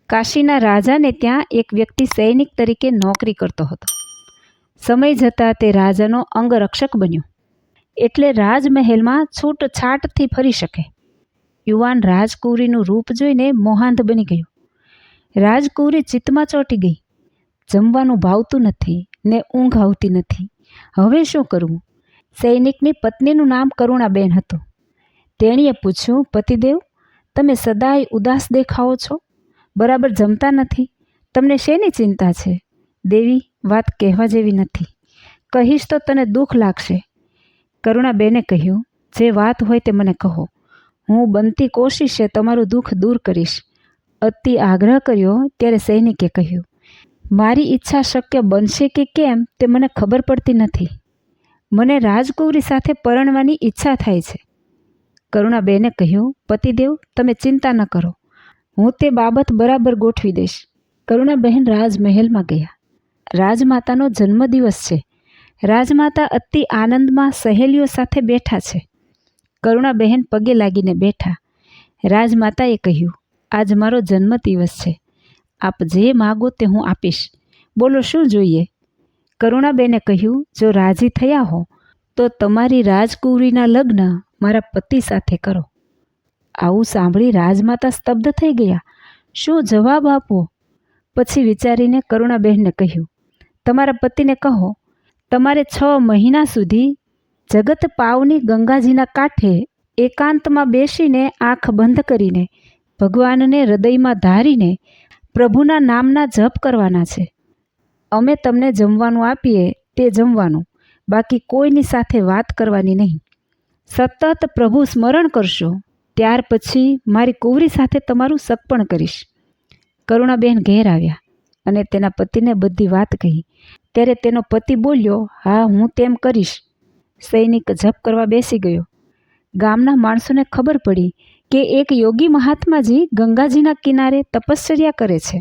કાશીના રાજાને ત્યાં એક વ્યક્તિ સૈનિક તરીકે નોકરી કરતો હતો. સમય જતાં તે રાજાનો અંગરક્ષક બન્યો, એટલે રાજમહેલમાં છૂટછાટથી ફરી શકે. યુવાન રાજકુંવરીનું રૂપ જોઈને મોહાંધ બની ગયો. રાજકુંવરી ચિત્તમાં ચોંટી ગઈ. જમવાનું ભાવતું નથી ને ઊંઘ આવતી નથી. હવે શું કરવું? સૈનિકની પત્નીનું નામ કરુણાબેન હતું. તેણીએ પૂછ્યું, પતિદેવ, તમે સદાય ઉદાસ દેખાઓ છો, બરાબર જમતા નથી, તમને શેની ચિંતા છે? દેવી, વાત કહેવા જેવી નથી. કહીશ તો તને દુઃખ લાગશે. કરુણાબેને કહ્યું, જે વાત હોય તે મને કહો. હું બનતી કોશિશે તમારું દુઃખ દૂર કરીશ. અતિ આગ્રહ કર્યો ત્યારે સૈનિકે કહ્યું, મારી ઈચ્છા શક્ય બનશે કે કેમ તે મને ખબર પડતી નથી. મને રાજકુંવરી સાથે પરણવાની ઈચ્છા થાય છે. કરુણાબેને કહ્યું, પતિદેવ, તમે ચિંતા ન કરો, હું તે બાબત બરાબર ગોઠવી દઈશ. કરુણાબહેન રાજમહેલમાં ગયા. રાજમાતાનો જન્મદિવસ છે. રાજમાતા અતિ આનંદમાં સહેલીઓ સાથે બેઠા છે. કરુણાબહેન પગે લાગીને બેઠા. રાજમાતાએ કહ્યું, આજ મારો જન્મદિવસ છે. આપ જે માગો તે હું આપીશ. બોલો, શું જોઈએ? કરુણાબેને કહ્યું, જો રાજી થયા હો તો તમારી રાજકુંવરીના લગ્ન મારા પતિ સાથે કરો. આવું સાંભળી રાજમાતા સ્તબ્ધ થઈ ગયા. શું જવાબ આપવો? પછી વિચારીને કરુણાબહેનને કહ્યું, તમારા પતિને કહો, તમારે 6 મહિના સુધી જગત પાવની ગંગાજીના કાંઠે એકાંતમાં બેસીને આંખ બંધ કરીને ભગવાનને હૃદયમાં ધારીને પ્રભુના નામના જપ કરવાના છે. અમે તમને જમવાનું આપીએ તે જમવાનું, બાકી કોઈની સાથે વાત કરવાની નહીં. સતત પ્રભુ સ્મરણ કરશો, ત્યાર પછી મારી કુંવરી સાથે તમારું સગપણ કરીશ. કરુણાબેન ઘેર આવ્યા અને તેના પતિને બધી વાત કહી. ત્યારે તેનો પતિ બોલ્યો, હા, હું તેમ કરીશ. સૈનિક જપ કરવા બેસી ગયો. ગામના માણસોને ખબર પડી કે એક યોગી મહાત્માજી ગંગાજીના કિનારે તપશ્ચર્યા કરે છે.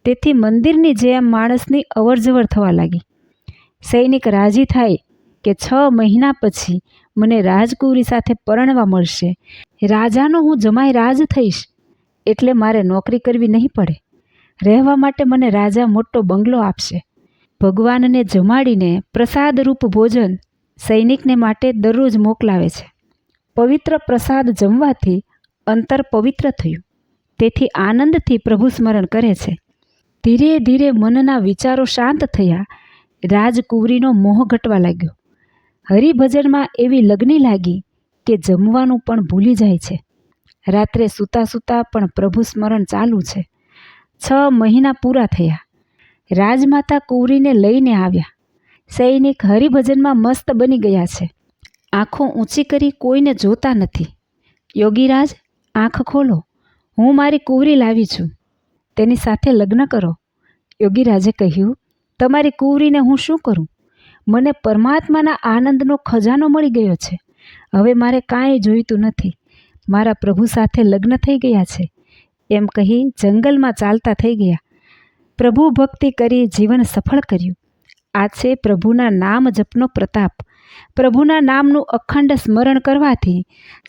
તેથી મંદિરની જેમ માણસની અવરજવર થવા લાગી. સૈનિક રાજી થાય કે 6 મહિના પછી મને રાજકુંવરી સાથે પરણવા મળશે. રાજાનો હું જમાઈ રાજ થઈશ, એટલે મારે નોકરી કરવી નહીં પડે. રહેવા માટે મને રાજા મોટો બંગલો આપશે. ભગવાનને જમાડીને પ્રસાદરૂપ ભોજન સૈનિકને માટે દરરોજ મોકલાવે છે. પવિત્ર પ્રસાદ જમવાથી અંતર પવિત્ર થયું, તેથી આનંદથી પ્રભુ સ્મરણ કરે છે. ધીરે ધીરે મનના વિચારો શાંત થયા. રાજકુંવરીનો મોહ ઘટવા લાગ્યો. હરિભજનમાં એવી લગ્ની લાગી કે જમવાનું પણ ભૂલી જાય છે. રાત્રે સૂતા સૂતા પણ પ્રભુ સ્મરણ ચાલુ છે. 6 મહિના પૂરા થયા. રાજમાતા કુંવરીને લઈને આવ્યા. સૈનિક હરિભજનમાં મસ્ત બની ગયા છે. આંખો ઊંચી કરી કોઈને જોતા નથી. યોગીરાજ, આંખ ખોલો, હું મારી કુંવરી લાવી છું, તેની સાથે લગ્ન કરો. યોગીરાજે કહ્યું, તમારી કુંવરીને હું શું કરું? મને પરમાત્માના આનંદનો ખજાનો મળી ગયો છે. હવે મારે કાંઈ જોઈતું નથી. મારા પ્રભુ સાથે લગ્ન થઈ ગયા છે. એમ કહી જંગલમાં ચાલતા થઈ ગયા. પ્રભુ ભક્તિ કરી જીવન સફળ કર્યું. આ છે પ્રભુના નામ જપનો પ્રતાપ. પ્રભુના નામનું અખંડ સ્મરણ કરવાથી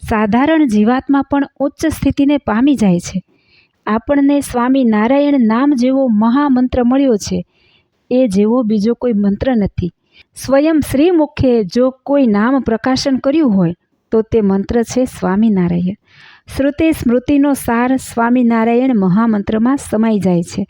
સાધારણ જીવાત્મા પણ ઉચ્ચ સ્થિતિને પામી જાય છે. આપણને સ્વામી નારાયણ નામ જેવો મહામંત્ર મળ્યો છે. એ જેવો બીજો કોઈ મંત્ર નથી. સ્વયં શ્રીમુખે જો કોઈ નામ પ્રકાશન કર્યું હોય તો તે મંત્ર છે સ્વામિનારાયણ. શ્રુતિ સ્મૃતિનો સાર સ્વામિનારાયણ મહામંત્રમાં સમાઈ જાય છે.